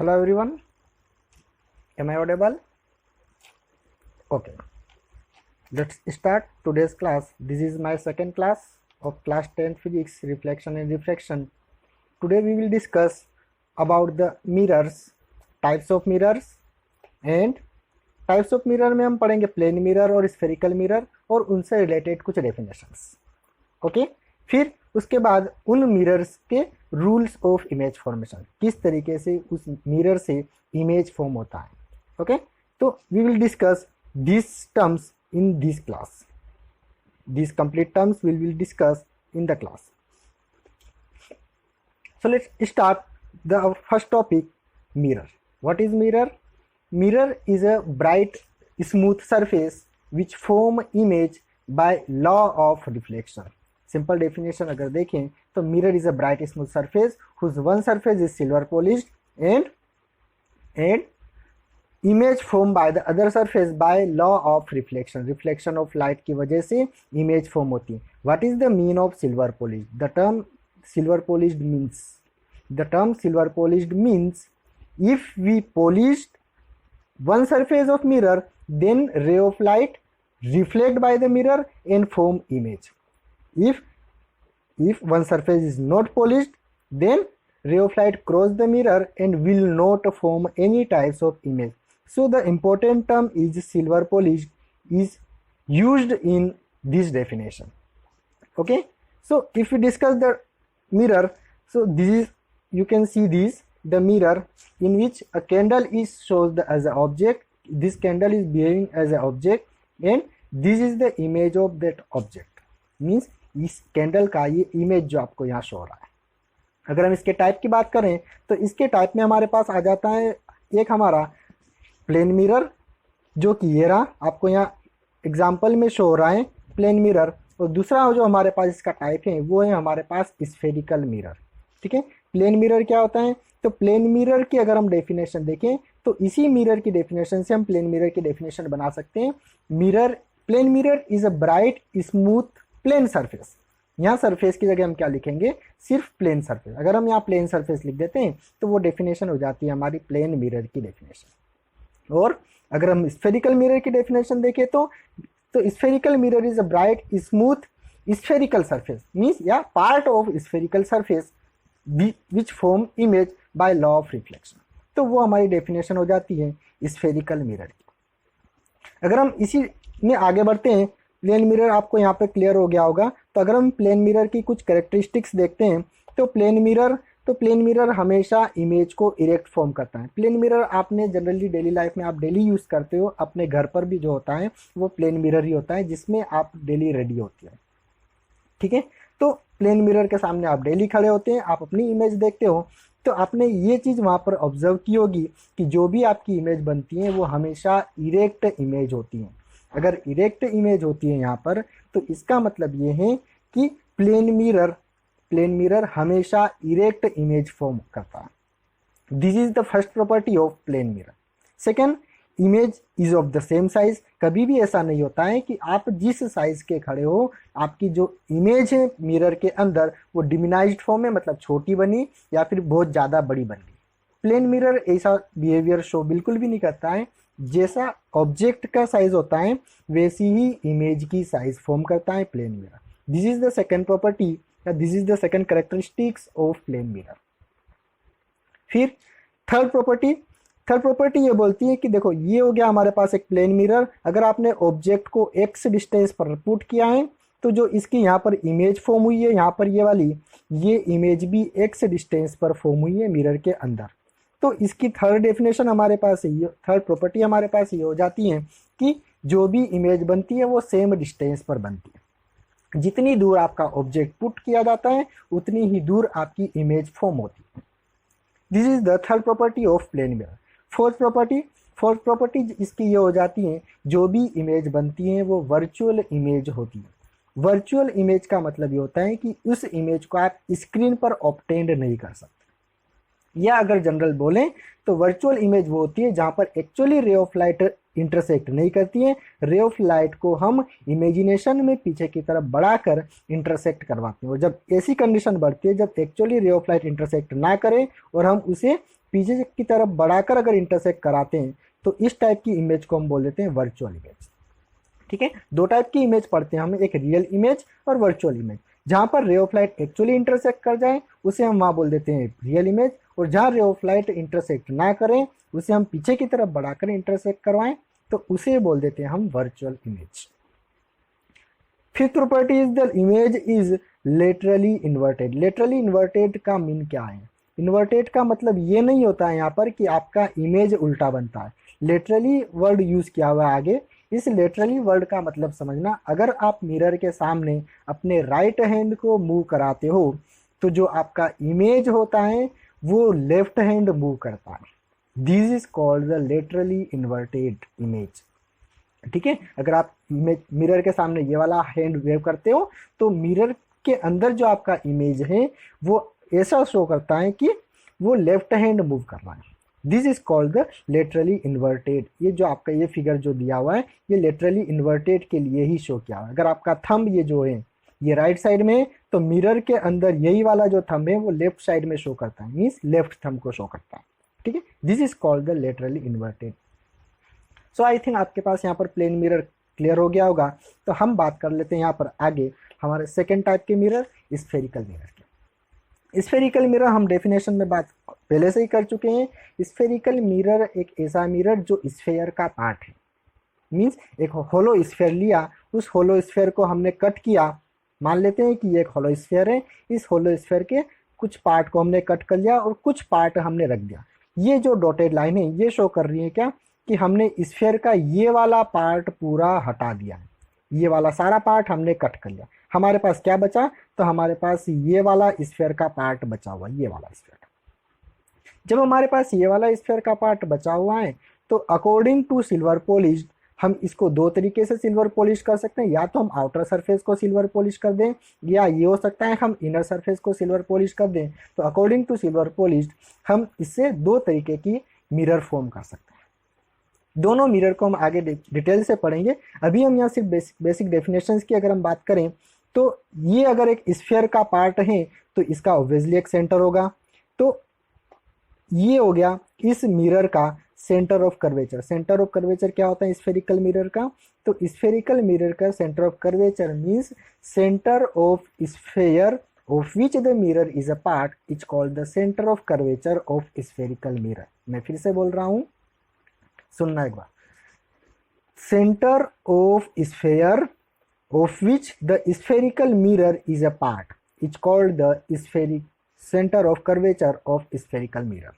Hello everyone, am I audible? Okay, let's start today's class. This is my second class of class 10 physics, reflection and refraction. Today we will discuss about the mirrors, types of mirrors, and types of mirror में हम पढ़ेंगे plane mirror और spherical mirror और उनसे related कुछ definitions. Okay, फिर उसके बाद उन मिरर्स के रूल्स ऑफ इमेज फॉर्मेशन, किस तरीके से उस मिरर से इमेज फॉर्म होता है। ओके, तो we will discuss this terms in this class. This complete terms will discuss in the class. So let's start the first topic, mirror. What is mirror? Mirror is a bright smooth surface which form image by law of reflection. Simple definition अगर देखें तो mirror is a bright smooth surface whose one surface is silver polished and image formed by the other surface by law of reflection. Reflection of light की वजह से image form होती है। What is the mean of silver polished? The term silver polished means if we polished one surface of mirror, then ray of light reflect by the mirror and form image. If one surface is not polished, then ray of light cross the mirror and will not form any types of image. So the important term is silver polished is used in this definition. Okay, so if we discuss the mirror, so this is, you can see this, the mirror in which a candle is shows as an object. This candle is behaving as an object and this is the image of that object. Means इस candle का ये image जो आपको यहाँ show हो रहा है। अगर हम इसके टाइप की बात करें तो इसके टाइप में हमारे पास आ जाता है एक हमारा प्लेन मिरर, जो कि ये रहा आपको यहाँ एग्जाम्पल में शो हो रहा है प्लेन मिरर, और दूसरा जो हमारे पास इसका टाइप है वो है हमारे पास स्फेरिकल मिरर। ठीक है, प्लेन मिरर क्या होता है? तो प्लेन मिरर की अगर हम डेफिनेशन देखें तो इसी मिरर की डेफिनेशन से हम प्लेन मिरर की डेफिनेशन बना सकते हैं। Plane mirror is a bright smooth plane surface. यहाँ सरफेस की जगह हम क्या लिखेंगे? सिर्फ प्लेन सरफेस। अगर हम यहाँ प्लेन सरफेस लिख देते हैं तो वो डेफिनेशन हो जाती है हमारी प्लेन मिरर की डेफिनेशन। और अगर हम स्फेरिकल मिरर की डेफिनेशन देखें तो spherical mirror is a bright smooth spherical surface, means या part of spherical surface which form image by law of reflection. तो वो हमारी डेफिनेशन हो जाती है स्फेरिकल मिरर की। अगर हम इसी में आगे बढ़ते हैं, प्लेन मिरर आपको यहाँ पे क्लियर हो गया होगा। तो अगर हम प्लेन मिरर की कुछ कैरेक्टरिस्टिक्स देखते हैं तो प्लेन मिरर हमेशा इमेज को इरेक्ट फॉर्म करता है। प्लेन मिरर आपने जनरली डेली लाइफ में आप डेली यूज़ करते हो, अपने घर पर भी जो होता है वो प्लेन मिरर ही होता है जिसमें आप डेली रेडी होती है। ठीक है, तो प्लेन मिरर के सामने आप डेली खड़े होते हैं, आप अपनी इमेज देखते हो, तो आपने ये चीज़ वहाँ पर ऑब्जर्व की होगी कि जो भी आपकी इमेज बनती है वो हमेशा इरेक्ट इमेज होती है। अगर इरेक्ट इमेज होती है यहाँ पर तो इसका मतलब ये है कि प्लेन मिरर हमेशा इरेक्ट इमेज फॉर्म करता है। This is the first property of plane mirror. Second, image is of the same size. कभी भी ऐसा नहीं होता है कि आप जिस साइज के खड़े हो आपकी जो इमेज है मिरर के अंदर वो डिमिनाइज्ड फॉर्म में, मतलब छोटी बनी या फिर बहुत ज़्यादा बड़ी बन गई। प्लेन मिरर ऐसा बिहेवियर शो बिल्कुल भी नहीं करता है। जैसा ऑब्जेक्ट का साइज होता है वैसी ही इमेज की साइज फॉर्म करता है plane mirror. This is the second property, this is the second characteristics of plane mirror. फिर थर्ड प्रॉपर्टी ये बोलती है कि देखो ये हो गया हमारे पास एक प्लेन मिरर। अगर आपने ऑब्जेक्ट को x डिस्टेंस पर पुट किया है तो जो इसकी यहाँ पर इमेज फॉर्म हुई है, यहाँ पर ये वाली ये इमेज भी x डिस्टेंस पर फॉर्म हुई है मिरर के अंदर। तो इसकी थर्ड डेफिनेशन हमारे पास ये, थर्ड प्रॉपर्टी हमारे पास ये हो जाती है कि जो भी इमेज बनती है वो सेम डिस्टेंस पर बनती है। जितनी दूर आपका ऑब्जेक्ट पुट किया जाता है उतनी ही दूर आपकी इमेज फॉर्म होती है। This is the third property of plane mirror. Fourth property इसकी ये हो जाती है जो भी इमेज बनती है वो वर्चुअल इमेज होती है। वर्चुअल इमेज का मतलब ये होता है कि उस इमेज को आप स्क्रीन पर ऑब्टेंड नहीं कर सकते, या अगर जनरल बोलें तो वर्चुअल इमेज वो होती है जहाँ पर एक्चुअली रे ऑफ लाइट इंटरसेक्ट नहीं करती है। रे ऑफ लाइट को हम इमेजिनेशन में पीछे की तरफ बढ़ाकर इंटरसेक्ट करवाते हैं, और जब ऐसी कंडीशन बढ़ती है जब एक्चुअली रे ऑफ लाइट इंटरसेक्ट ना करे और हम उसे पीछे की तरफ बढ़ाकर अगर इंटरसेक्ट कराते हैं तो इस टाइप की इमेज को हम बोल देते हैं वर्चुअल इमेज। ठीक है, दो टाइप की इमेज पढ़ते हैं हम, एक रियल इमेज और वर्चुअल इमेज। जहाँ पर रे ऑफ लाइट एक्चुअली इंटरसेक्ट कर जाए उसे हम वहाँ बोल देते हैं रियल इमेज, और जहाँ रे ऑफ लाइट इंटरसेक्ट ना करें, उसे हम पीछे की तरफ बढ़ाकर इंटरसेक्ट करवाएं, तो उसे बोल देते हैं हम virtual image. Fifth property is the image is laterally inverted. Laterally inverted का मीन क्या है? इन्वर्टेड का मतलब ये नहीं होता है यहाँ पर कि आपका इमेज उल्टा बनता है। लेटरली वर्ड यूज किया हुआ है आगे। इस लेटरली वर्ड का मतलब समझना, अगर आप मिरर के सामने अपने राइट हैंड को मूव कराते हो तो जो आपका इमेज होता है वो लेफ्ट हैंड मूव करता है। This is called the laterally inverted image. ठीक है, अगर आप मिरर के सामने ये वाला हैंड वेव करते हो तो मिरर के अंदर जो आपका इमेज है वो ऐसा शो करता है कि वो लेफ्ट हैंड मूव कर रहा है। This is called the laterally inverted. ये जो आपका ये फिगर जो दिया हुआ है ये लेटरली इन्वर्टेड के लिए ही शो किया हुआ है। अगर आपका थंब ये जो है ये राइट साइड में है तो मिरर के अंदर यही वाला जो थंब है वो लेफ्ट साइड में शो करता है, मीन्स लेफ्ट थंब को शो करता है। ठीक है, this is called the laterally inverted. So I think आपके पास यहाँ पर प्लेन मिरर क्लियर हो गया होगा। तो हम बात कर लेते हैं यहाँ पर आगे हमारे सेकेंड टाइप के मिरर, स्फेरिकल मिरर के। स्फेरिकल मिरर हम डेफिनेशन में बात पहले से ही कर चुके हैं। स्फेरिकल मिरर एक ऐसा मिरर जो स्फेयर का पार्ट है, मीन्स एक होलो स्फेयर लिया, उस होलो स्फेयर को हमने कट किया। मान लेते हैं कि ये एक होलो स्फेयर है, इस होलो स्फेयर के कुछ पार्ट को हमने कट कर लिया और कुछ पार्ट हमने रख दिया। ये जो डॉटेड लाइन है ये शो कर रही है क्या कि हमने स्फेयर का ये वाला पार्ट पूरा हटा दिया है, ये वाला सारा पार्ट हमने कट कर लिया। हमारे पास क्या बचा? तो हमारे पास ये वाला स्फेयर का पार्ट बचा हुआ, ये वाला स्फेयर का। जब हमारे पास ये वाला स्फेयर का पार्ट बचा हुआ है तो अकॉर्डिंग टू सिल्वर पॉलिश हम इसको दो तरीके से सिल्वर पॉलिश कर सकते हैं। या तो हम आउटर सरफेस को सिल्वर पॉलिश कर दें, या ये हो सकता है हम इनर सरफेस को सिल्वर पॉलिश कर दें। तो अकॉर्डिंग टू सिल्वर पॉलिश हम इससे दो तरीके की मिरर फॉर्म कर सकते हैं। दोनों मिरर को हम आगे डिटेल से पढ़ेंगे। अभी हम यहाँ सिर्फ बेसिक डेफिनेशंस की अगर हम बात करें तो ये अगर एक स्फीयर का पार्ट है तो इसका ऑब्वियसली एक सेंटर होगा। तो ये हो गया इस मिरर का centre of curvature. Centre of curvature क्या होता है स्फेरिकल मिरर का? तो स्फेरिकल मिरर का centre of curvature means centre of sphere of which the mirror is a part is called the center of curvature of spherical mirror। मैं फिर से बोल रहा हूं, सुनना एक बार। Centre of sphere of which the spherical mirror is a part is called the spheric center of curvature of spherical mirror।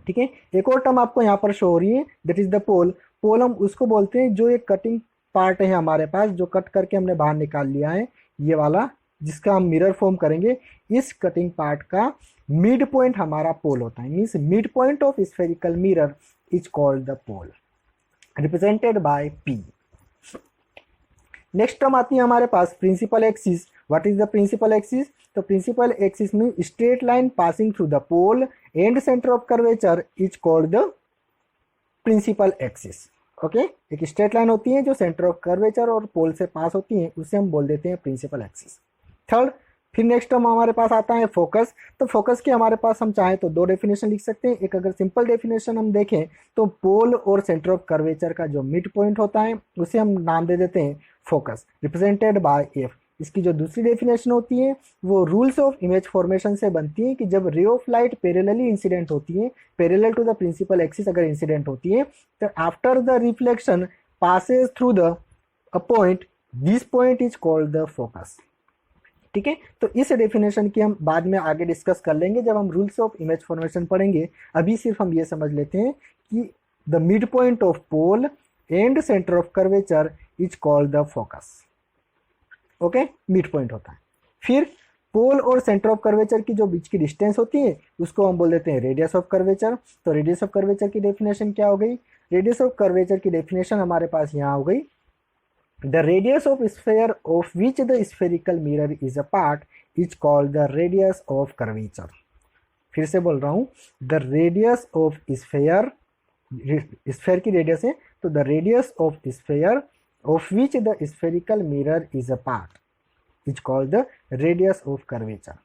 ठीक है, एक और टर्म आपको यहाँ पर शो हो रही है, दैट इज द पोल। पोल हम उसको बोलते हैं जो एक कटिंग पार्ट है हमारे पास, जो कट करके हमने बाहर निकाल लिया है, ये वाला जिसका हम मिरर फॉर्म करेंगे। इस कटिंग पार्ट का मिड पॉइंट हमारा पोल होता है, means mid point of spherical mirror is called the pole, represented by P. Next term आती है हमारे पास principal axis. What is the principal axis? तो प्रिंसिपल एक्सिस में straight line passing through the pole and centre of curvature is called the principal axis. Okay, एक straight line होती है जो सेंटर ऑफ कर्वेचर और पोल से पास होती है, उसे हम बोल देते हैं प्रिंसिपल एक्सिस। थर्ड, फिर नेक्स्ट टर्म हमारे पास आता है फोकस। तो फोकस के हमारे पास हम चाहें तो दो डेफिनेशन लिख सकते हैं। एक अगर सिंपल डेफिनेशन हम देखें तो पोल और सेंटर ऑफ कर्वेचर का जो मिड पॉइंट होता है उसे हम नाम दे देते हैं फोकस, रिप्रेजेंटेड बाय एफ। इसकी जो दूसरी डेफिनेशन होती है वो रूल्स ऑफ इमेज फॉर्मेशन से बनती है कि जब रे ऑफ लाइट पैरेलली इंसिडेंट होती है, parallel to the principal axis अगर इंसिडेंट होती है, तो after the reflection passes through the a point, this point is called the focus. ठीक है, तो इस डेफिनेशन की हम बाद में आगे डिस्कस कर लेंगे जब हम रूल्स ऑफ इमेज फॉर्मेशन पढ़ेंगे। अभी सिर्फ हम ये समझ लेते हैं कि the mid point of pole and centre of curvature is called the focus. Okay, mid point होता है। फिर पोल और सेंटर ऑफ कर्वेचर की जो बीच की डिस्टेंस होती है उसको हम बोल देते हैं रेडियस ऑफ कर्वेचर। तो रेडियस ऑफ कर्वेचर की डेफिनेशन क्या हो गई? रेडियस ऑफ कर्वेचर की डेफिनेशन हमारे पास यहाँ हो गई, the radius of sphere of which the spherical mirror is a part is called the radius of curvature। फिर से बोल रहा हूँ, the radius of sphere, sphere की रेडियस है, तो the radius of sphere of which the spherical mirror is a part is called the radius of curvature।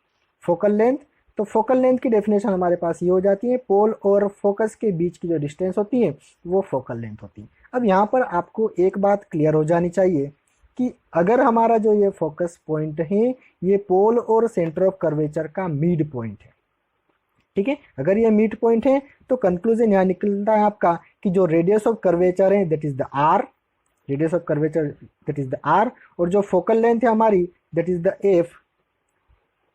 focal length, तो focal length की डेफिनेशन हमारे पास ये हो जाती है, पोल और फोकस के बीच की जो डिस्टेंस होती है वो फोकल लेंथ होती है। अब यहाँ पर आपको एक बात क्लियर हो जानी चाहिए कि अगर हमारा जो ये फोकस पॉइंट है ये पोल और सेंटर ऑफ कर्वेचर का मिड पॉइंट है, ठीक है, अगर ये मिड पॉइंट है तो कंक्लूजन यहाँ निकलता है आपका कि जो रेडियस ऑफ कर्वेचर है that is the R, radius of curvature that is the R, और जो फोकल लेंथ है हमारी दैट इज द एफ,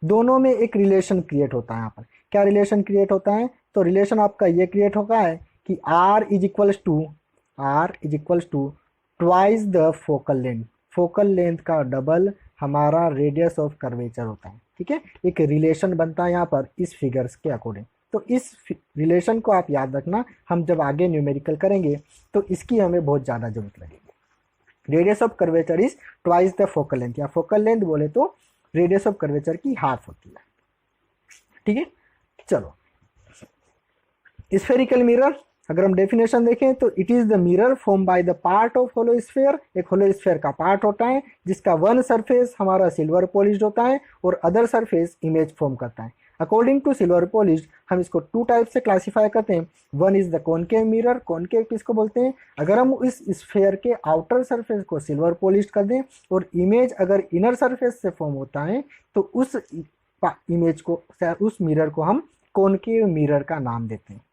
दोनों में एक रिलेशन क्रिएट होता है। यहाँ पर क्या रिलेशन क्रिएट होता है, तो रिलेशन आपका ये क्रिएट होगा है कि r is equals to twice the focal length, focal length का डबल हमारा रेडियस ऑफ कर्वेचर होता है, ठीक है। एक रिलेशन बनता है यहाँ पर इस फिगर्स के अकॉर्डिंग, तो इस रिलेशन को आप याद रखना, हम जब आगे न्यूमेरिकल करेंगे तो इसकी हमें बहुत ज़्यादा जरूरत लगेगी। Radius of curvature is twice the focal length, या फोकल लेंथ बोले तो रेडियस ऑफ कर्वेचर की हाफ होती है, ठीक है। चलो, स्फेरिकल मिरर अगर हम डेफिनेशन देखें तो it is the mirror form by the part of hollow sphere, एक होलो स्फेयर का पार्ट होता है जिसका वन सरफेस हमारा सिल्वर पॉलिश्ड होता है और अदर सरफेस इमेज फॉर्म करता है। अकॉर्डिंग टू सिल्वर पॉलिश्ड हम इसको टू टाइप से क्लासीफाई करते हैं, one is the concave mirror, concave किसको बोलते हैं, अगर हम इस स्फेयर के आउटर सरफेस को सिल्वर पॉलिश्ड कर दें और इमेज अगर इनर सरफेस से फॉर्म होता है तो उस इमेज को, उस मिरर को हम कॉनकेव मिरर का नाम देते हैं।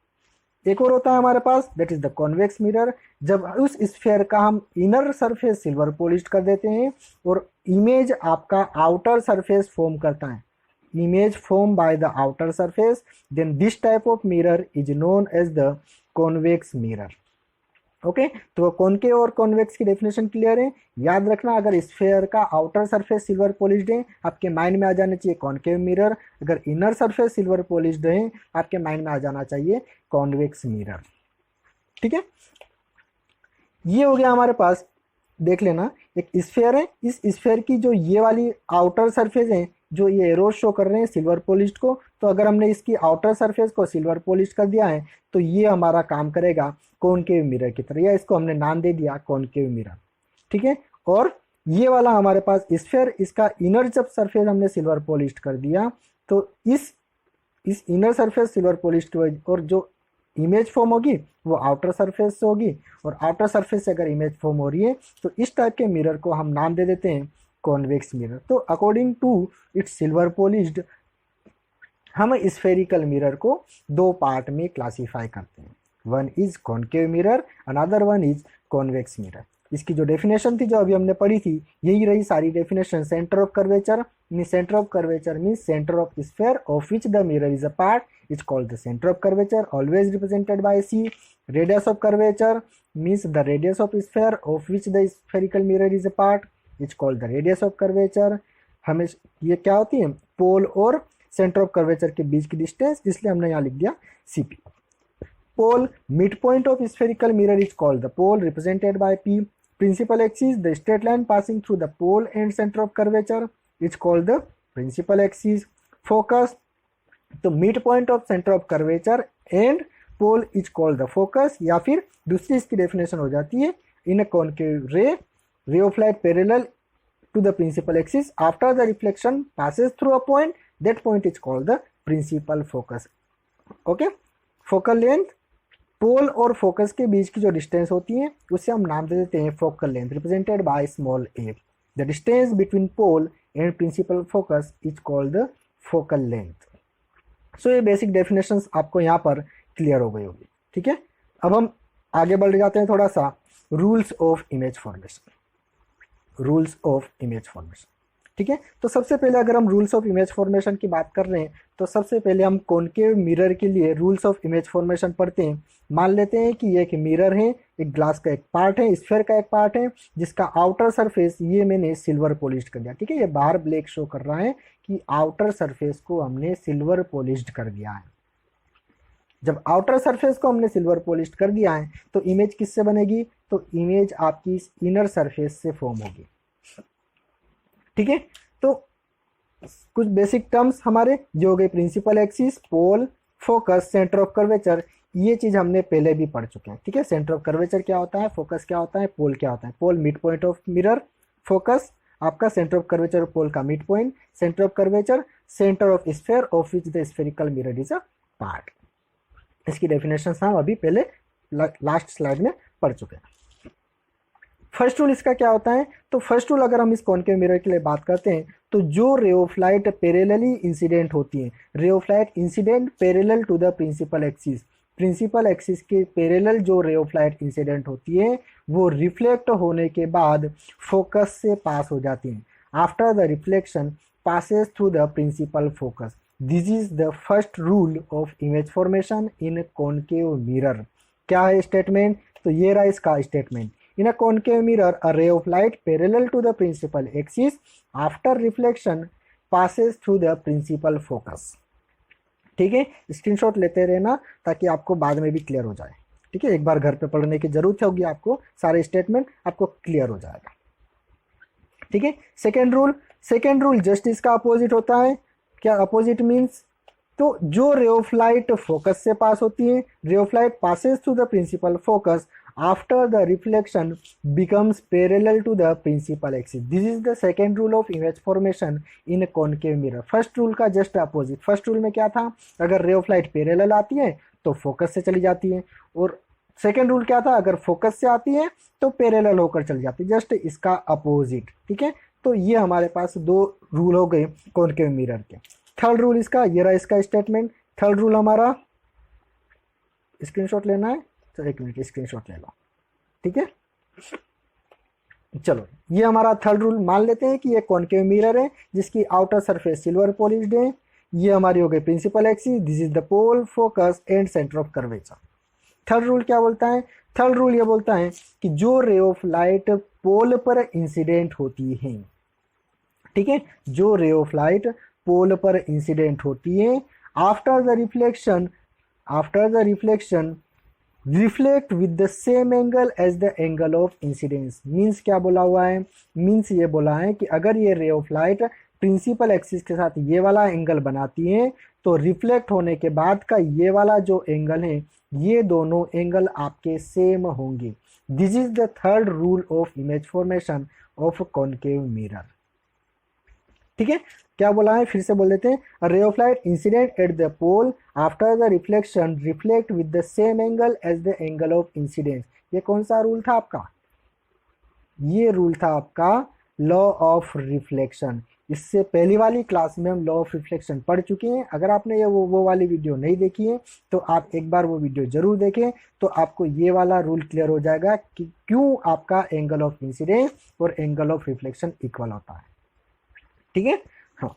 एक और होता है हमारे पास that is the convex mirror, जब उस स्फेयर का हम इनर सरफेस सिल्वर पॉलिश्ड कर देते हैं और इमेज आपका आउटर सरफेस फॉर्म करता है, image formed by the outer surface, then this type of mirror is known as the convex mirror. Okay, तो कॉनकेव और कॉन्वेक्स की डेफिनेशन क्लियर है, याद रखना अगर स्फेयर का आउटर सरफेस सिल्वर पॉलिश्ड है आपके माइंड में आ जाना चाहिए कॉनकेव मिरर, अगर इनर सरफेस सिल्वर पॉलिश्ड है आपके माइंड में आ जाना चाहिए कॉन्वेक्स मिरर, ठीक है। ये हो गया हमारे पास, देख लेना एक स्फेयर है, इस स्फेयर की जो ये वाली आउटर सरफेस है जो ये एरोज शो कर रहे हैं सिल्वर पॉलिश्ड को, तो अगर हमने इसकी आउटर सरफेस को सिल्वर पॉलिश्ड कर दिया है तो ये हमारा काम करेगा कॉनकेव मिरर की तरह, या इसको हमने नाम दे दिया कॉनकेव मिरर, ठीक है। और ये वाला हमारे पास स्फेयर, इसका इनर जब सरफेस हमने सिल्वर पॉलिश्ड कर दिया तो इस इनर सरफेस सिल्वर पॉलिश्ड और जो इमेज फॉर्म होगी वो आउटर सरफेस से होगी, और आउटर सरफेस से अगर इमेज फॉर्म हो रही है तो इस टाइप के मिरर को हम नाम दे देते हैं कॉन्वेक्स मिरर। तो according to its silver polished हम स्फेरिकल मिरर को दो पार्ट में क्लासीफाई करते हैं, one is concave mirror, another one is convex mirror. इसकी जो डेफिनेशन थी जो अभी हमने पढ़ी थी यही रही सारी definition, centre of curvature mean centre of curvature mean centre of sphere of which the mirror is a part is called the center of curvature, always represented by C. Radius of curvature means the radius of sphere of which the spherical mirror is a part, is called the radius of curvature. हमें ये क्या होती है, पोल और centre of curvature के बीच की distance, इसलिए हमने यहाँ लिख दिया CP. Pole, midpoint of spherical mirror is called the pole, represented by P. Principal axis, the straight line passing through the pole and center of curvature is called the principal axis. Focus, तो mid point of centre of curvature and pole is called the focus, या फिर दूसरी इसकी definition हो जाती है in a concave ray of light parallel to the principal axis after the reflection passes through a point, that point is called the principal focus. Okay, focal length, pole और focus के बीच की जो distance होती है उसे हम नाम दे देते हैं focal length, represented by small a. The distance between pole and principal focus is called the focal length. So ये बेसिक डेफिनेशंस आपको यहाँ पर क्लियर हो गई होगी, ठीक है। अब हम आगे बढ़ जाते हैं थोड़ा सा rules of image formation, rules of image formation, ठीक है। तो सबसे पहले अगर हम रूल्स ऑफ इमेज फॉर्मेशन की बात कर रहे हैं तो सबसे पहले हम कॉनकेव मिरर के लिए रूल्स ऑफ इमेज फॉर्मेशन पढ़ते हैं। मान लेते हैं कि ये एक मिरर है, एक ग्लास का एक पार्ट है, स्फेयर का एक पार्ट है जिसका आउटर सरफेस ये मैंने सिल्वर पॉलिश्ड कर दिया, ठीक है। ये बाहर ब्लैक शो कर रहा है कि आउटर सरफेस को हमने सिल्वर पॉलिश्ड कर दिया है। जब आउटर सरफेस को हमने सिल्वर पॉलिश्ड कर दिया है तो इमेज किससे बनेगी, तो इमेज आपकी इनर सरफेस से फॉर्म होगी, ठीक है। तो कुछ बेसिक टर्म्स हमारे जो हो गए principal axis, pole, focus, centre of curvature, ये चीज हमने पहले भी पढ़ चुके हैं, ठीक है। सेंटर ऑफ कर्वेचर क्या होता है, फोकस क्या होता है, पोल क्या होता है। Pole mid point of mirror, focus आपका सेंटर ऑफ कर्वेचर, पोल का mid point, centre of curvature centre of sphere of which the spherical mirror is a part. इसकी डेफिनेशन हम अभी पहले लास्ट स्लाइड में पढ़ चुके हैं। फर्स्ट रूल इसका क्या होता है, तो फर्स्ट रूल अगर हम इस कॉनकेव मिरर के लिए बात करते हैं, तो जो ray of light parallelly incident होती है, ray of light incident parallel to the principal axis, principal axis के पैरेलल जो रे ऑफ लाइट इंसिडेंट होती है वो रिफ्लेक्ट होने के बाद फोकस से पास हो जाती हैं। After the reflection passes through the principal focus. This is the first rule of image formation in a concave mirror. क्या है स्टेटमेंट, तो ये रहा इसका statement. In a concave mirror, a ray of light parallel to the principal axis after reflection passes through the principal focus. ठीक है, screenshot लेते रहना ताकि आपको बाद में भी क्लियर हो जाए। ठीक है, एक बार घर पे पढ़ने की जरूरत होगी आपको, सारे स्टेटमेंट आपको क्लियर हो जाएगा। ठीक है, सेकेंड रूल जस्ट इसका अपोजिट होता है। क्या अपोजिट मीन्स, तो जो रे ऑफ लाइट फोकस से पास होती है, ray of light passes through the principal focus after the reflection becomes parallel to the principal axis. This is the second rule of image formation in concave mirror. First rule का just opposite. First rule में क्या था, अगर रे of light parallel आती है तो focus से चली जाती है, और सेकेंड रूल क्या था, अगर फोकस से आती है तो पैरेलल होकर चली जाती है, जस्ट इसका अपोजिट। ठीक है, तो ये हमारे पास दो रूल हो गए कॉनकेव मिरर के। थर्ड रूल इसका, ये रहा इसका स्टेटमेंट। थर्ड रूल हमारा, स्क्रीनशॉट लेना है, चलो एक मिनट स्क्रीनशॉट ले लो। ठीक है, चलो ये हमारा थर्ड रूल मान लेते हैं कि ये कॉनकेव मिरर है जिसकी आउटर सरफेस सिल्वर पॉलिश्ड है। ये हमारी हो गई principal axis, this is the pole, focus and centre of curvature. Third rule क्या बोलता है, थर्ड रूल ये बोलता है कि जो रे ऑफ लाइट पोल पर इंसिडेंट होती है, ठीक है, जो रे ऑफ लाइट पोल पर इंसिडेंट होती है, after the reflection reflect with the same angle as the angle of incidence. Means क्या बोला हुआ है, मीन्स ये बोला है कि अगर ये रे ऑफ लाइट प्रिंसिपल एक्सिस के साथ ये वाला एंगल बनाती है तो रिफ्लेक्ट होने के बाद का ये वाला जो एंगल है, ये दोनों एंगल आपके सेम होंगे। This is the third rule of image formation of concave mirror. ठीक है, क्या बोला है, फिर से बोल देते हैं। Ray of light incident at the pole after the reflection reflect with the same angle as the angle of incidence. ये कौन सा रूल था आपका, ये रूल था आपका लॉ ऑफ रिफ्लेक्शन। इससे पहली वाली क्लास में हम लॉ ऑफ रिफ्लेक्शन पढ़ चुके हैं। अगर आपने ये वो वाली वीडियो नहीं देखी है तो आप एक बार वो वीडियो जरूर देखें, तो आपको ये वाला रूल क्लियर हो जाएगा कि क्यों आपका एंगल ऑफ इंसिडेंस और एंगल ऑफ रिफ्लेक्शन इक्वल होता है। ठीक है, हाँ,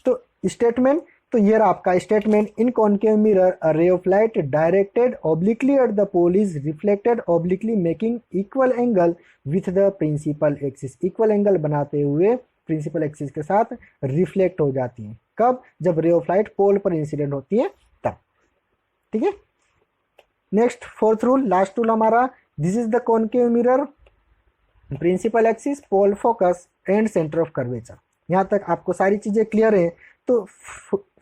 तो स्टेटमेंट, तो ये रहा आपका statement. In concave mirror a ray of light directed obliquely at the pole is reflected obliquely making equal angle with the principal axis. Equal angle बनाते हुए प्रिंसिपल एक्सिस के साथ रिफ्लेक्ट हो जाती है। कब, जब रे ऑफ लाइट पोल पर इंसिडेंट होती है तब। ठीक है, next fourth rule, last rule हमारा, this is the concave mirror, principal axis, pole, focus and centre of curvature. यहाँ तक आपको सारी चीजें क्लियर है। तो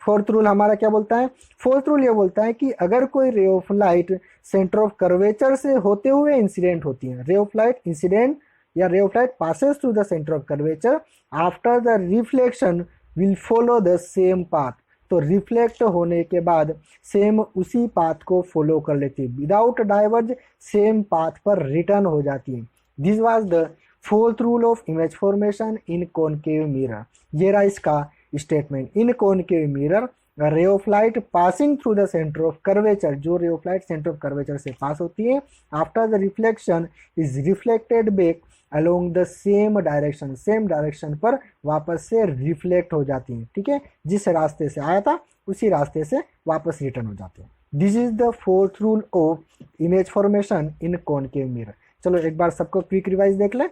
फोर्थ रूल हमारा क्या बोलता है, फोर्थ रूल ये बोलता है कि अगर कोई रे of light centre of curvature से होते हुए इंसिडेंट होती है, रे ऑफ लाइट इंसिडेंट या रे of light passes through the centre of curvature after the reflection will follow the same path. तो रिफ्लेक्ट होने के बाद सेम उसी पाथ को फॉलो कर लेती है, विदाउट डाइवर्ज सेम पाथ पर रिटर्न हो जाती है। This was the fourth rule of image formation in concave mirror. ये रहा इसका statement. In concave mirror ray of light passing through the centre of curvature, जो ray of light centre of curvature से pass होती है, after the reflection is reflected back along the same direction, same direction पर वापस से reflect हो जाती है। ठीक है, जिस रास्ते से आया था उसी रास्ते से वापस रिटर्न हो जाते हैं। This is the fourth rule of image formation in concave mirror. चलो एक बार सबको क्विक रिवाइज देख ले,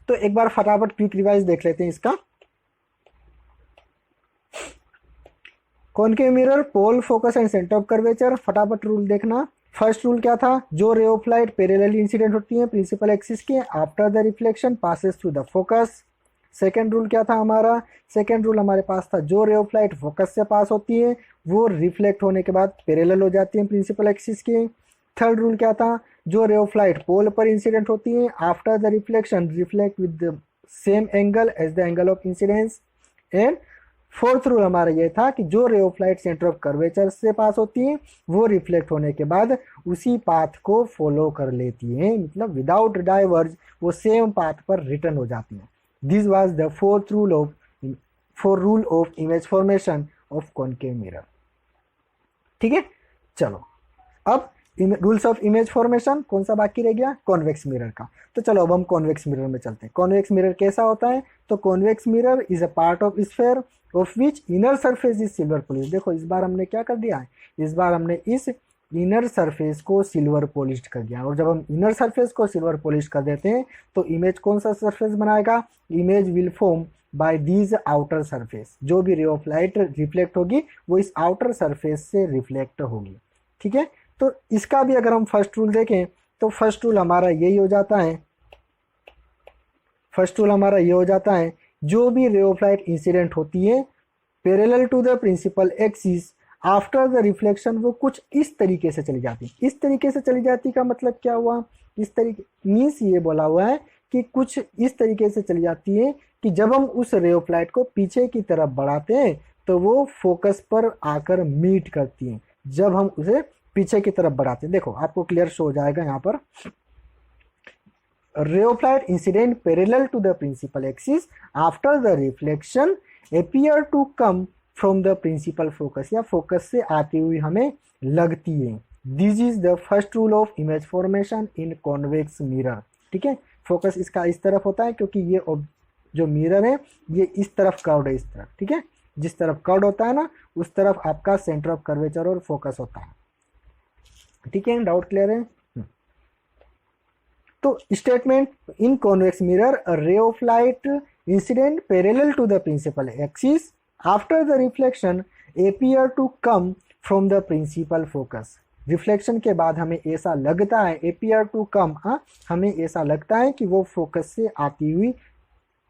तो एक बार फटाफट क्विक रिवाइज देख लेते हैं इसका। Concave mirror, pole, focus and centre of curvature. फटाफट रूल देखना। फर्स्ट रूल क्या था, जो ray of light parallelly incident होती है प्रिंसिपल एक्सिस के, after the reflection passes through the focus. Second rule क्या था हमारा, सेकेंड रूल हमारे पास था जो रे ऑफ लाइट फोकस से पास होती है वो रिफ्लेक्ट होने के बाद पैरेलल हो जाती है प्रिंसिपल एक्सिस के। थर्ड रूल क्या था, जो रे ऑफ लाइट पोल पर इंसिडेंट होती है, after the reflection reflect with the same angle as the angle of incidence. And fourth rule हमारा ये था कि जो ray of light centre of curvature से पास होती है वो रिफ्लेक्ट होने के बाद उसी पाथ को फॉलो कर लेती है, मतलब विदाउट डाइवर्ज वो सेम पाथ पर रिटर्न हो जाती है। This was the fourth rule of image formation of concave mirror. ठीक है, चलो अब रूल्स ऑफ इमेज फॉर्मेशन कौन सा बाकी रह गया, कॉन्वेक्स मिरर का। तो चलो अब हम कॉन्वेक्स मिरर में चलते हैं। कॉन्वेक्स मिरर कैसा होता है, तो convex mirror is a part of sphere of which inner surface is silver polish. देखो इस बार हमने क्या कर दिया है, इस बार हमने इस इनर सरफेस को सिल्वर पॉलिश कर दिया। और जब हम इनर सरफेस को सिल्वर पॉलिश कर देते हैं तो इमेज कौन सा सरफेस बनाएगा, image will form by these outer surface. जो भी रे ऑफ लाइट रिफ्लेक्ट होगी वो इस आउटर सरफेस से रिफ्लेक्ट होगी। ठीक है, तो इसका भी अगर हम फर्स्ट रूल देखें तो फर्स्ट रूल हमारा यही हो जाता है, फर्स्ट रूल हमारा ये हो जाता है जो भी रे ऑफ लाइट इंसिडेंट होती है parallel to the principal axis after the reflection वो कुछ इस तरीके से चली जाती है। इस तरीके से चली जाती का मतलब क्या हुआ, इस तरीके मीन्स ये बोला हुआ है कि कुछ इस तरीके से चली जाती है कि जब हम उस रे ऑफ लाइट को पीछे की तरफ बढ़ाते हैं तो वो फोकस पर आकर मीट करती है। जब हम उसे पीछे की तरफ बढ़ाते हैं, देखो आपको क्लियर शो हो जाएगा यहाँ पर, ray of light incident parallel to the principal axis after the reflection appear to come from the principal focus, या फोकस से आती हुई हमें लगती है। This is the first rule of image formation in convex mirror. ठीक है, focus इसका इस तरफ होता है क्योंकि ये जो मिरर है ये इस तरफ कर्व्ड है, इस तरफ। ठीक है, जिस तरफ कर्व्ड होता है ना उस तरफ आपका सेंटर ऑफ कर्वेचर और फोकस होता है। ठीक है, डाउट क्लियर है। तो statement in convex mirror a ray of light incident parallel to the principal axis after the reflection appear to come from the principal focus. Reflection के बाद हमें ऐसा लगता है, एपियर टू कम, हमें ऐसा लगता है कि वो फोकस से आती हुई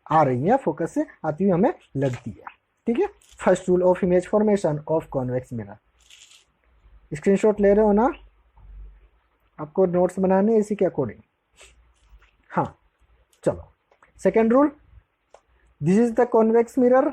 आ रही है, फोकस से आती हुई हमें लगती है। ठीक है, first rule of image formation of convex mirror. Screenshot ले रहे हो ना, आपको नोट्स बनाने इसी के अकॉर्डिंग। हाँ चलो, second rule, this is the convex mirror,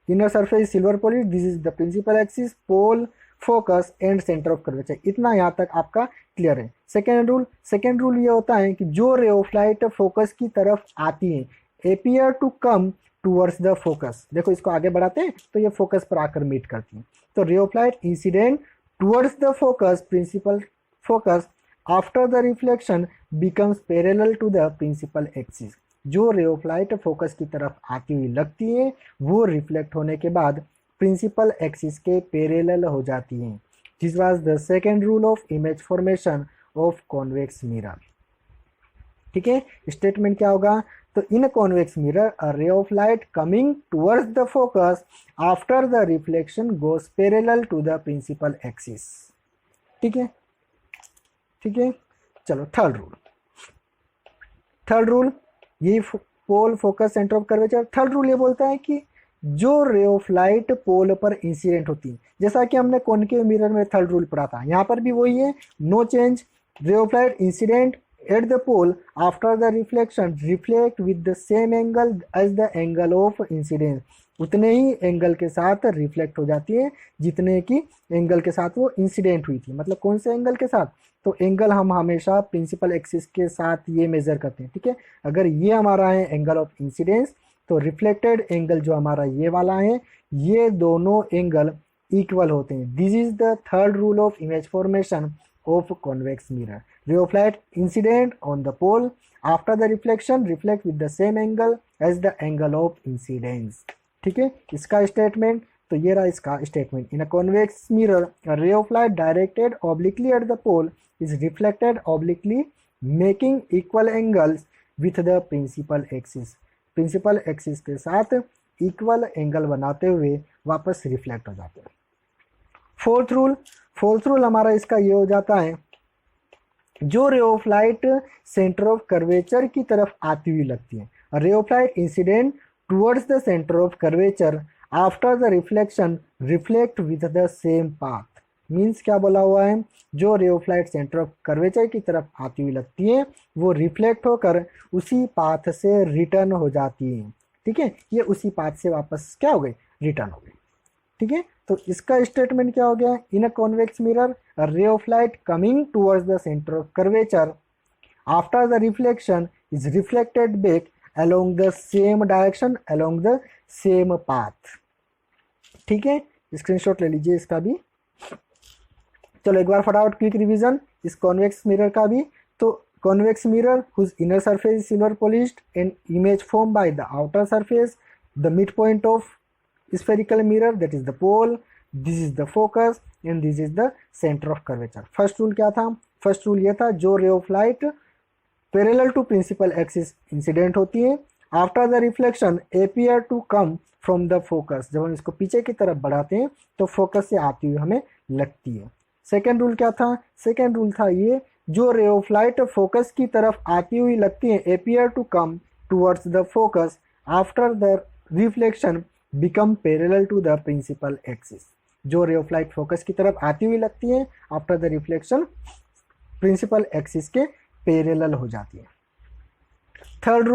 inner surface silver polish, this is the principal axis, pole, focus and centre of curvature. इतना यहाँ तक आपका क्लियर है। सेकेंड रूल ये होता है कि जो रे ऑफ लाइट फोकस की तरफ आती है appear to come towards the focus. देखो इसको आगे बढ़ाते हैं तो ये फोकस पर आकर मीट करती है। तो ray of light incident towards the focus, principal focus after the reflection becomes parallel to the principal axis. जो रे ऑफ लाइट फोकस की तरफ आती हुई लगती है वो रिफ्लेक्ट होने के बाद प्रिंसिपल एक्सिस के पैरेलल हो जाती है। This was the second rule of image formation of convex mirror. ठीक है, स्टेटमेंट क्या होगा, तो इन convex mirror a ray of light coming towards the focus after the reflection goes parallel to the principal axis. ठीक है, ठीक है, चलो थर्ड रूल ये pole, focus, centre of curvature. Third rule ये बोलता है कि जो रे ऑफ लाइट पोल पर इंसिडेंट होती है, जैसा कि हमने कॉनकेव मिरर में थर्ड रूल पढ़ा था, यहाँ पर भी वही है, no change. Ray of light incident at the pole after the reflection reflect with the same angle as the angle of incidence. उतने ही एंगल के साथ रिफ्लेक्ट हो जाती है जितने की एंगल के साथ वो इंसिडेंट हुई थी। मतलब कौन से एंगल के साथ, तो एंगल हम हमेशा प्रिंसिपल एक्सिस के साथ ये मेजर करते हैं। ठीक है, अगर ये हमारा है एंगल ऑफ इंसिडेंस तो रिफ्लेक्टेड एंगल जो हमारा ये वाला है, ये दोनों एंगल इक्वल होते हैं। This is the third rule of image formation of convex mirror. Ray of light incident on the pole after the reflection reflect with the same angle as the angle of incidence. ठीक है, इसका statement तो ये रहा इसका statement. In a convex mirror a ray of light directed obliquely at the pole is reflected obliquely making equal angles with the principal axis। Principal axis के साथ equal angle बनाते हुए वापस रिफ्लेक्ट हो जाते हैं। फोर्थ रूल हमारा इसका ये हो जाता है, जो ray of light centre of curvature की तरफ आती हुई लगती है, ray of light incident towards the centre of curvature after the reflection reflect with the same path. Means क्या बोला हुआ है, जो ray of light centre of curvature की तरफ आती हुई लगती है वो रिफ्लेक्ट होकर उसी पाथ से रिटर्न हो जाती है। ठीक है, ये उसी पाथ से वापस क्या हो गई, रिटर्न हो गई। ठीक है, तो इसका स्टेटमेंट क्या हो गया, इन a convex mirror a ray of light coming towards the centre of curvature after the reflection is reflected back along the same direction along the same path। ठीक है, स्क्रीनशॉट ले लीजिए इसका भी। चलो एक बार फटाफट क्विक रिवीजन इस कॉन्वेक्स मिरर का भी। तो convex mirror whose inner surface is silver polished and image formed by the outer surface, the midpoint of spherical mirror that is the pole, this is the focus and this is the center of curvature। First rule क्या था, first rule ये था जो ray of light parallel to principal axis incident होती है after the reflection appear to come from the focus, जब हम इसको पीछे की तरफ बढ़ाते हैं तो फोकस से आती हुई हमें लगती है। सेकेंड रूल क्या था, सेकेंड रूल था ये जो रे ऑफ लाइट फोकस की तरफ आती हुई लगती है appear to come towards the focus after the reflection become parallel to the principal axis. जो रे ऑफ लाइट फोकस की तरफ आती हुई लगती है after the reflection principal axis के पैरेलल हो जाती है। थर्ड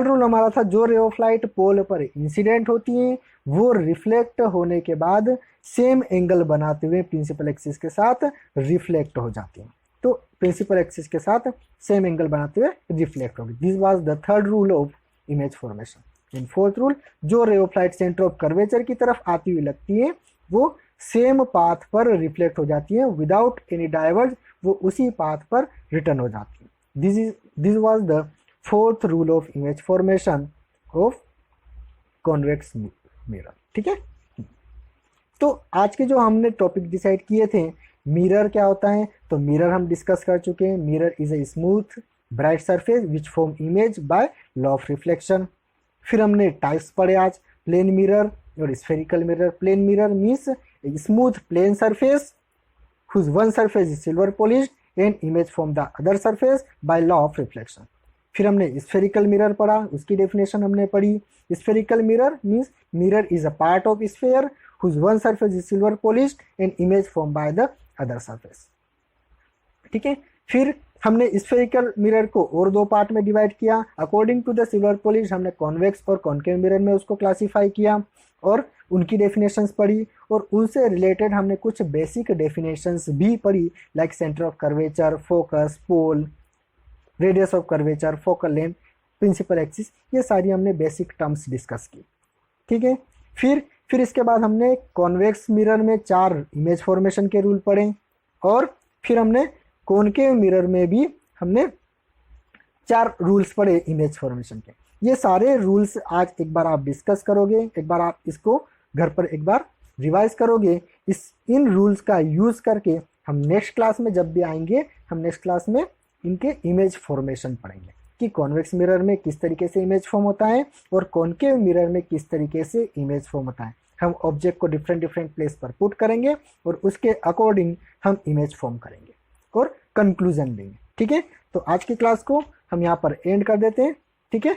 रूल हमारा था जो रे ऑफ लाइट पोल पर इंसिडेंट होती है वो रिफ्लेक्ट होने के बाद सेम एंगल बनाते हुए प्रिंसिपल एक्सिस के साथ रिफ्लेक्ट हो जाती है। तो प्रिंसिपल एक्सिस के साथ सेम एंगल बनाते हुए रिफ्लेक्ट होगी। This was the third rule of image formation. In fourth rule जो ray of light centre of curvature की तरफ आती हुई लगती है वो सेम पाथ पर रिफ्लेक्ट हो जाती है विदाउट एनी डाइवर्ज, वो उसी पाथ पर रिटर्न हो जाती है। This was the fourth rule of image formation of convex mirror. ठीक है, तो आज के जो हमने टॉपिक डिसाइड किए थे, मिरर क्या होता है, तो मिरर हम डिस्कस कर चुके हैं। Mirror is a smooth bright surface which form image by law of reflection. फिर हमने टाइप्स पढ़े आज, प्लेन मिरर और spherical mirror. Plane mirror means a smooth plane surface whose one surface is silver polished and image from the other surface by law of reflection। फिर हमने spherical mirror पढ़ा, उसकी definition हमने पढ़ी। spherical mirror means mirror is a part of sphere whose one surface is silver polished and image formed by the other surface। ठीक है, फिर हमने स्फेरिकल मिरर को और दो पार्ट में डिवाइड किया। According to the silver polish हमने कॉन्वेक्स और कॉन्केव मिरर में उसको क्लासीफाई किया और उनकी डेफिनेशंस पढ़ी और उनसे रिलेटेड हमने कुछ बेसिक डेफिनेशंस भी पढ़ी like centre of curvature, focus, pole, radius of curvature, focal length, principal axis, ये सारी हमने बेसिक टर्म्स डिस्कस की। ठीक है, फिर इसके बाद हमने कॉन्वेक्स मिरर में 4 इमेज फॉर्मेशन के रूल पढ़े और फिर हमने कॉनकेव मिरर में भी हमने 4 रूल्स पढ़े इमेज फॉर्मेशन के। ये सारे रूल्स आज एक बार आप डिस्कस करोगे, एक बार आप इसको घर पर एक बार रिवाइज करोगे। इन रूल्स का यूज़ करके हम नेक्स्ट क्लास में जब भी आएंगे, हम नेक्स्ट क्लास में इनके इमेज फॉर्मेशन पढ़ेंगे कि कॉन्वेक्स मिरर में किस तरीके से इमेज फॉर्म होता है और कॉनकेव मिरर में किस तरीके से इमेज फॉर्म होता है। हम ऑब्जेक्ट को डिफरेंट प्लेस पर पुट करेंगे और उसके अकॉर्डिंग हम इमेज फॉर्म करेंगे और कंक्लूजन देंगे। ठीक है, तो आज की क्लास को हम यहाँ पर एंड कर देते हैं। ठीक है।